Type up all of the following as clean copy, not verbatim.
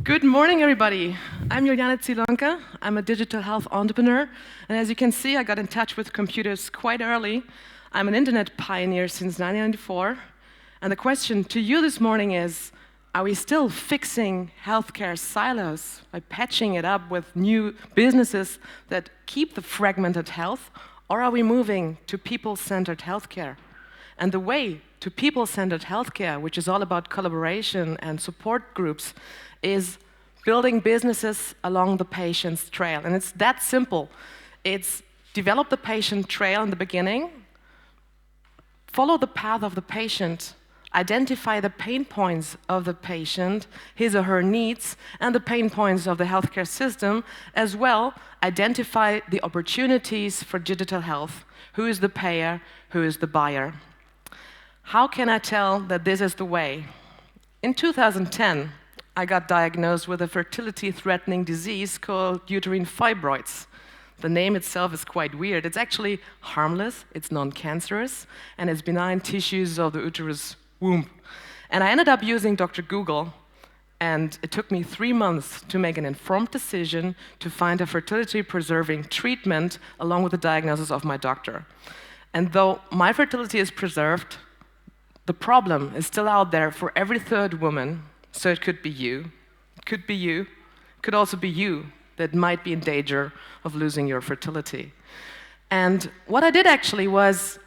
Good morning, everybody. I'm Juliane Zielonka. I'm a digital health entrepreneur. And as you can see, I got in touch with computers quite early. I'm an internet pioneer since 1994. And the question to you this morning is, are we still fixing healthcare silos by patching it up with new businesses that keep the fragmented health? Or are we moving to people-centered healthcare? And the way to people-centered healthcare, which is all about collaboration and support groups, is building businesses along the patient's trail. And it's that simple. It's develop the patient trail in the beginning, follow the path of the patient, identify the pain points of the patient, his or her needs, and the pain points of the healthcare system, as well identify the opportunities for digital health. Who is the payer? Who is the buyer? How can I tell that this is the way? In 2010, I got diagnosed with a fertility-threatening disease called uterine fibroids. The name itself is quite weird. It's actually harmless, it's non-cancerous, and it's benign tissues of the uterus womb. And I ended up using Dr. Google, and it took me 3 months to make an informed decision to find a fertility-preserving treatment along with the diagnosis of my doctor. And though my fertility is preserved, the problem is still out there for every third woman. So it could be you, it could be you, it could also be you that might be in danger of losing your fertility. And what I did actually was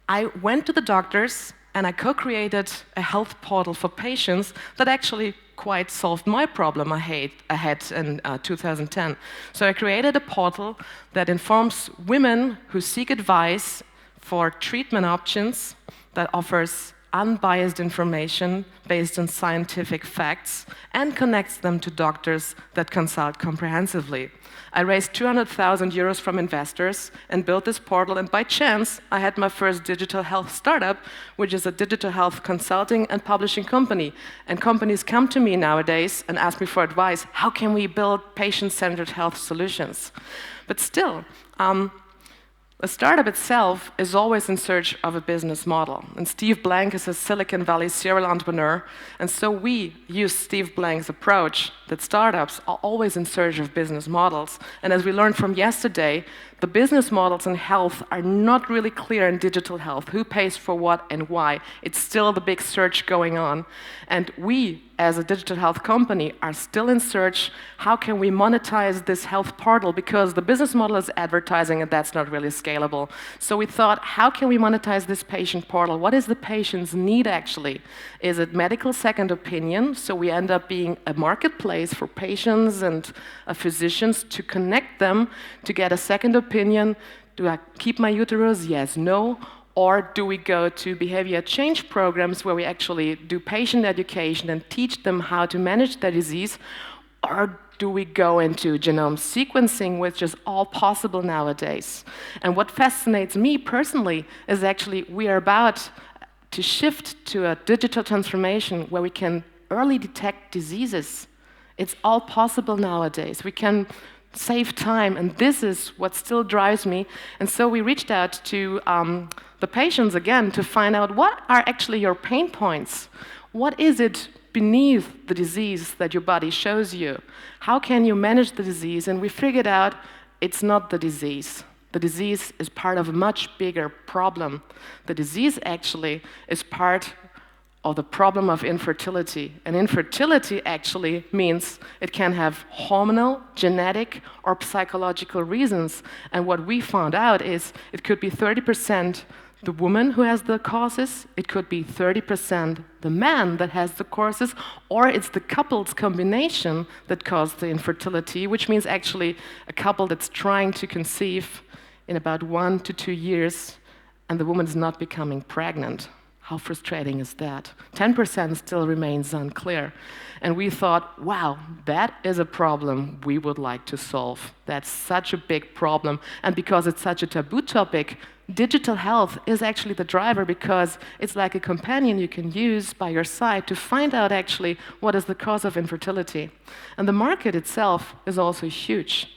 I went to the doctors and I co-created a health portal for patients that actually quite solved my problem I had in 2010. So I created a portal that informs women who seek advice for treatment options, that offers unbiased information based on scientific facts and connects them to doctors that consult comprehensively. I raised 200,000 euros from investors and built this portal, and by chance, I had my first digital health startup, which is a digital health consulting and publishing company. And companies come to me nowadays and ask me for advice. How can we build patient-centered health solutions? But still, a startup itself is always in search of a business model. And Steve Blank is a Silicon Valley serial entrepreneur. And so we use Steve Blank's approach that startups are always in search of business models. And as we learned from yesterday, the business models in health are not really clear in digital health. Who pays for what and why? It's still the big search going on. And we, as a digital health company, are still in search. How can we monetize this health portal? Because the business model is advertising, and that's not really scalable. So we thought, how can we monetize this patient portal? What is the patient's need, actually? Is it medical second opinion? So we end up being a marketplace for patients and physicians to connect them to get a second opinion. Do I keep my uterus? Yes, no. Or do we go to behavior change programs where we actually do patient education and teach them how to manage their disease? Or do we go into genome sequencing, which is all possible nowadays? And what fascinates me personally is actually we are about to shift to a digital transformation where we can early detect diseases. It's all possible nowadays. We can save time, and this is what still drives me. And so we reached out to the patients again to find out what are actually your pain points. What is it beneath the disease that your body shows you? How can you manage the disease? And we figured out it's not the disease. The disease is part of a much bigger problem. The disease actually is part of the problem of infertility. And infertility actually means it can have hormonal, genetic, or psychological reasons. And what we found out is it could be 30% the woman who has the causes, it could be 30% the man that has the causes, or it's the couple's combination that caused the infertility, which means actually a couple that's trying to conceive in about 1 to 2 years, and the woman's not becoming pregnant. How frustrating is that? 10% still remains unclear. And we thought, wow, that is a problem we would like to solve. That's such a big problem. And because it's such a taboo topic, digital health is actually the driver, because it's like a companion you can use by your side to find out actually what is the cause of infertility. And the market itself is also huge.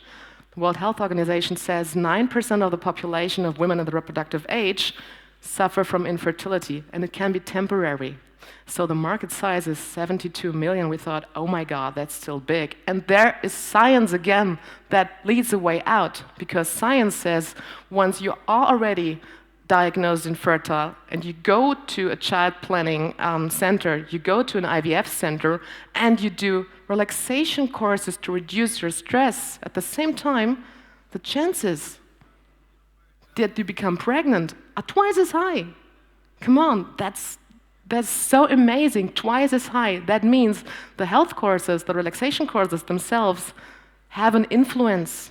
The World Health Organization says 9% of the population of women in the reproductive age suffer from infertility, and it can be temporary. So the market size is 72 million. We thought, oh my God, that's still big. And there is science again that leads the way out, because science says once you are already diagnosed infertile and you go to a child planning center, you go to an IVF center, and you do relaxation courses to reduce your stress, at the same time, the chances that you become pregnant are twice as high. Come on, that's so amazing, twice as high. That means the health courses, the relaxation courses themselves have an influence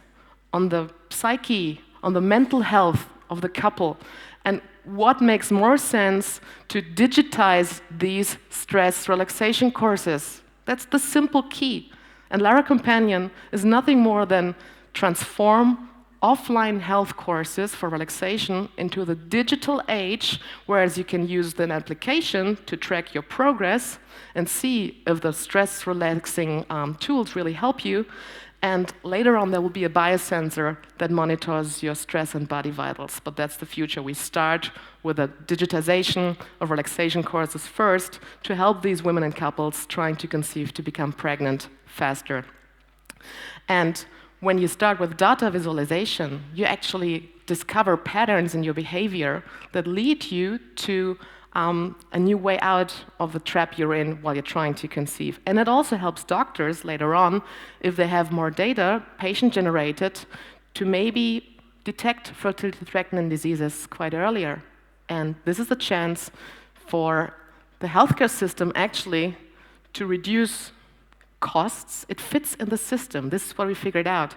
on the psyche, on the mental health of the couple. And what makes more sense to digitize these stress relaxation courses? That's the simple key. And LARAcompanion is nothing more than transform offline health courses for relaxation into the digital age, whereas you can use an application to track your progress and see if the stress relaxing tools really help you. And later on, there will be a biosensor that monitors your stress and body vitals. But that's the future. We start with a digitization of relaxation courses first to help these women and couples trying to conceive to become pregnant faster. And when you start with data visualization, you actually discover patterns in your behavior that lead you to a new way out of the trap you're in while you're trying to conceive. And it also helps doctors later on, if they have more data, patient-generated, to maybe detect fertility-threatening diseases quite earlier. And this is a chance for the healthcare system actually to reduce costs. It fits in the system. This is what we figured out.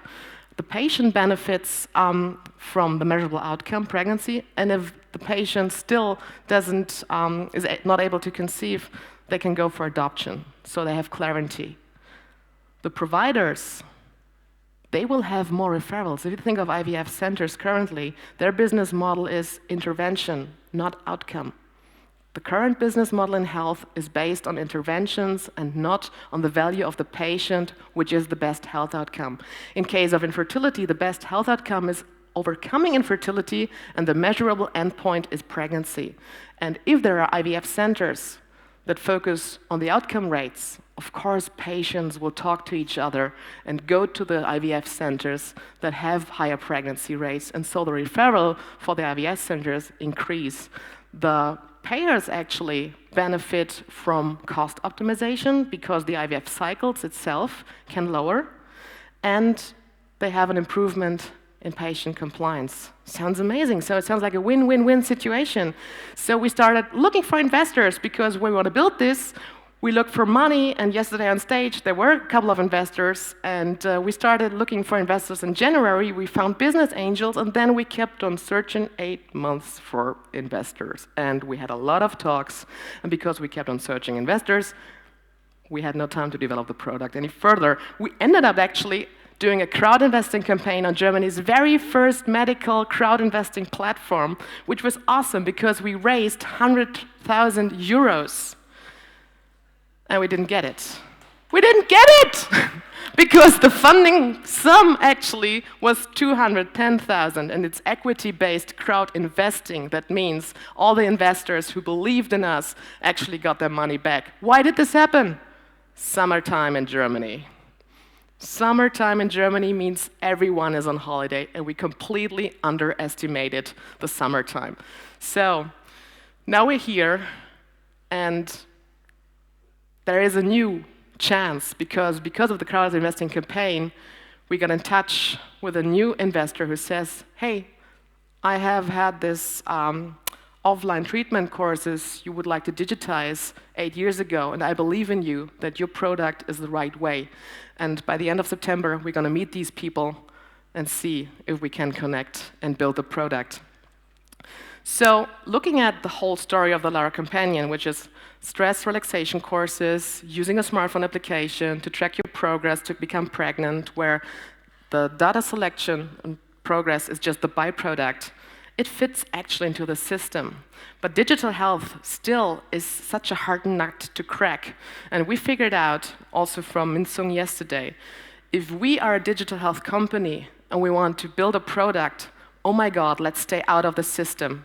The patient benefits from the measurable outcome, pregnancy, and if the patient still is not able to conceive, they can go for adoption, so they have clarity. The providers, they will have more referrals. If you think of IVF centers currently, their business model is intervention, not outcome. The current business model in health is based on interventions and not on the value of the patient, which is the best health outcome. In case of infertility, the best health outcome is overcoming infertility, and the measurable endpoint is pregnancy. And if there are IVF centers that focus on the outcome rates, of course, patients will talk to each other and go to the IVF centers that have higher pregnancy rates, and so the referral for the IVF centers increase. The payers actually benefit from cost optimization because the IVF cycles itself can lower, and they have an improvement in patient compliance. Sounds amazing. So it sounds like a win-win-win situation. So we started looking for investors because we want to build this. We looked for money, and yesterday on stage there were a couple of investors, and we started looking for investors in January. We found business angels, and then we kept on searching 8 months for investors. And we had a lot of talks, and because we kept on searching investors, we had no time to develop the product any further. We ended up actually doing a crowd investing campaign on Germany's very first medical crowd investing platform, which was awesome because we raised 100,000 euros. And we didn't get it. We didn't get it! Because the funding sum actually was 210,000, and it's equity-based crowd investing. That means all the investors who believed in us actually got their money back. Why did this happen? Summertime in Germany. Summertime in Germany means everyone is on holiday, and we completely underestimated the summertime. So now we're here, and there is a new chance because of the crowd investing campaign, we got in touch with a new investor who says, hey, I have had this offline treatment courses you would like to digitize 8 years ago, and I believe in you that your product is the right way. And by the end of September, we're going to meet these people and see if we can connect and build the product. So looking at the whole story of the LARAcompanion, which is stress relaxation courses, using a smartphone application to track your progress to become pregnant, where the data selection and progress is just the byproduct, it fits actually into the system. But digital health still is such a hard nut to crack. And we figured out, also from Minsung yesterday, if we are a digital health company and we want to build a product, oh my God, let's stay out of the system.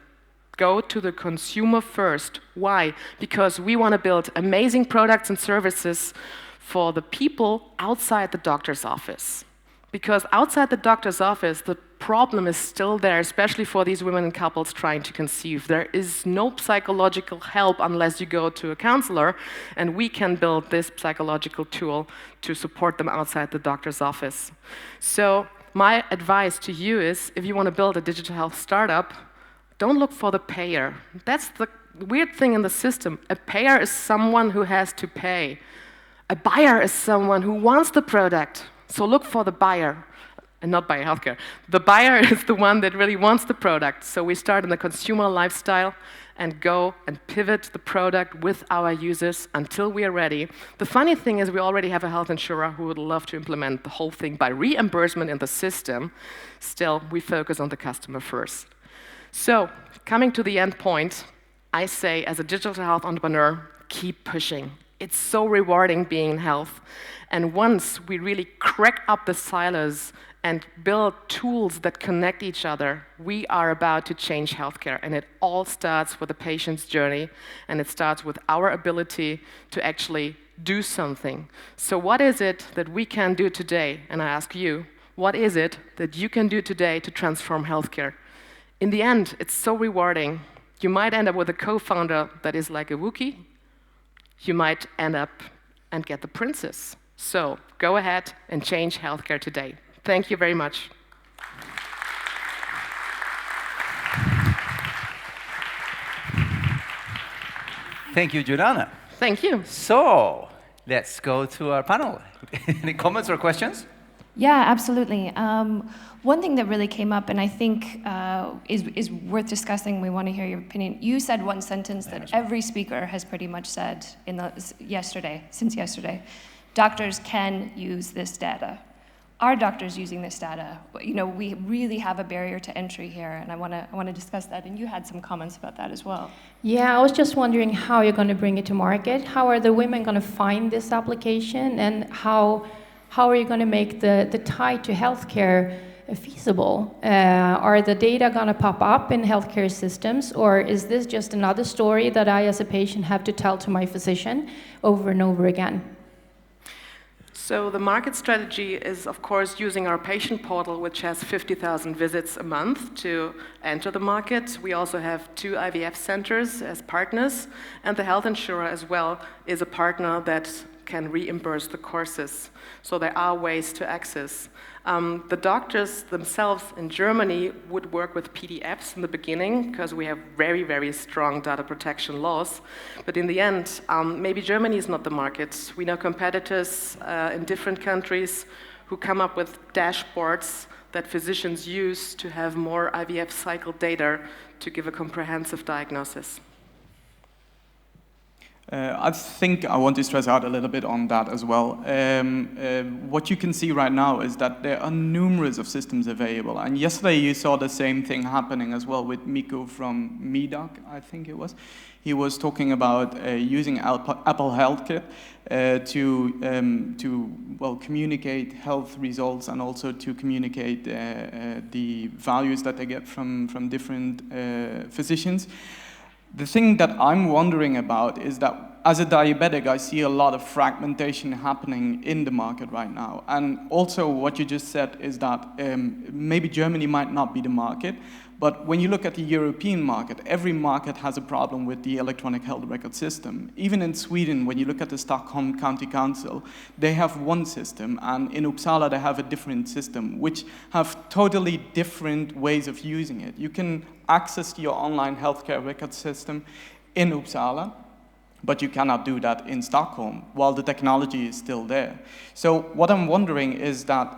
go to the consumer first. Why? Because we want to build amazing products and services for the people outside the doctor's office. Because outside the doctor's office, the problem is still there, especially for these women and couples trying to conceive. There is no psychological help unless you go to a counselor, and we can build this psychological tool to support them outside the doctor's office. So my advice to you is, if you want to build a digital health startup, don't look for the payer. That's the weird thing in the system. A payer is someone who has to pay. A buyer is someone who wants the product. So look for the buyer, and not buy healthcare. The buyer is the one that really wants the product. So we start in the consumer lifestyle and go and pivot the product with our users until we are ready. The funny thing is we already have a health insurer who would love to implement the whole thing by reimbursement in the system. Still, we focus on the customer first. So coming to the end point, I say as a digital health entrepreneur, keep pushing. It's so rewarding being in health. And once we really crack up the silos and build tools that connect each other, we are about to change healthcare. And it all starts with the patient's journey, and it starts with our ability to actually do something. So what is it that we can do today? And I ask you, what is it that you can do today to transform healthcare? In the end, it's so rewarding. You might end up with a co-founder that is like a Wookiee. You might end up and get the princess. So go ahead and change healthcare today. Thank you very much. Thank you, Juliane. Thank you. So let's go to our panel. Any comments or questions? Yeah, absolutely. One thing that really came up, and I think is worth discussing, we want to hear your opinion. You said one sentence that every speaker has pretty much said since yesterday. Doctors can use this data. Are doctors using this data? You know, we really have a barrier to entry here, and I want to discuss that. And you had some comments about that as well. Yeah, I was just wondering how you're going to bring it to market. How are the women going to find this application, and how are you going to make the tie to healthcare feasible? Are the data going to pop up in healthcare systems, or is this just another story that I as a patient have to tell to my physician over and over again? So the market strategy is, of course, using our patient portal, which has 50,000 visits a month to enter the market. We also have 2 IVF centers as partners, and the health insurer as well is a partner that can reimburse the courses. So there are ways to access. The doctors themselves in Germany would work with PDFs in the beginning because we have very, very strong data protection laws. But in the end, maybe Germany is not the market. We know competitors in different countries who come up with dashboards that physicians use to have more IVF cycle data to give a comprehensive diagnosis. I think I want to stress out a little bit on that as well. What you can see right now is that there are numerous of systems available. And yesterday you saw the same thing happening as well with Miko from MEDOC, I think it was. He was talking about using Apple Health Kit to communicate health results and also to communicate the values that they get from different physicians. The thing that I'm wondering about is that as a diabetic, I see a lot of fragmentation happening in the market right now. And also what you just said is that maybe Germany might not be the market, but when you look at the European market, every market has a problem with the electronic health record system. Even in Sweden, when you look at the Stockholm County Council, they have one system, and in Uppsala they have a different system, which have totally different ways of using it. You can access your online healthcare record system in Uppsala, but you cannot do that in Stockholm, while the technology is still there. So what I'm wondering is that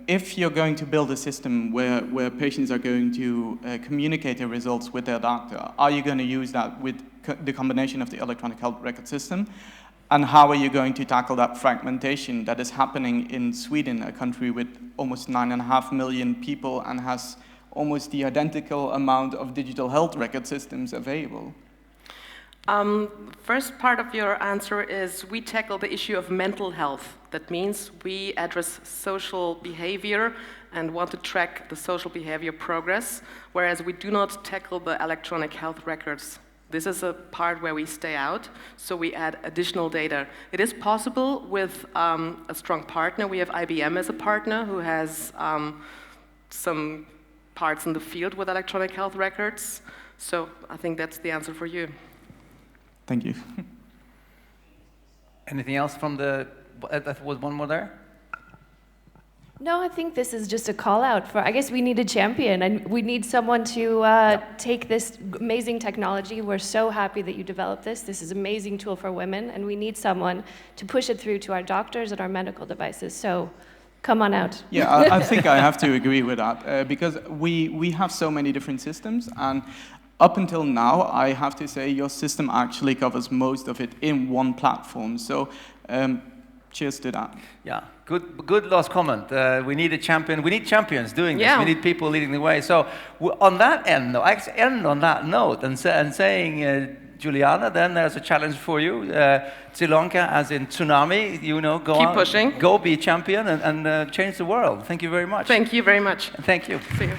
if you're going to build a system where patients are going to communicate their results with their doctor, are you going to use that with the combination of the electronic health record system? And how are you going to tackle that fragmentation that is happening in Sweden, a country with almost 9.5 million people and has almost the identical amount of digital health record systems available? First part of your answer is we tackle the issue of mental health. That means we address social behavior and want to track the social behavior progress, whereas we do not tackle the electronic health records. This is a part where we stay out, so we add additional data. It is possible with a strong partner. We have IBM as a partner who has some parts in the field with electronic health records. So I think that's the answer for you. Thank you. Anything else from the, that was one more there? No, I think this is just a call out for, I guess we need a champion and we need someone to take this amazing technology. We're so happy that you developed this. This is an amazing tool for women and we need someone to push it through to our doctors and our medical devices. So come on out. Yeah, I think I have to agree with that because we have so many different systems, and up until now, I have to say your system actually covers most of it in one platform. So cheers to that. Yeah, good last comment. We need a champion. We need champions doing this. Yeah. We need people leading the way. So on that end, though, I end on that note and saying, Juliana, then there's a challenge for you. Zielonka, as in tsunami, you know, go Keep on, pushing. go be champion and change the world. Thank you very much. Thank you very much. Thank you. See you.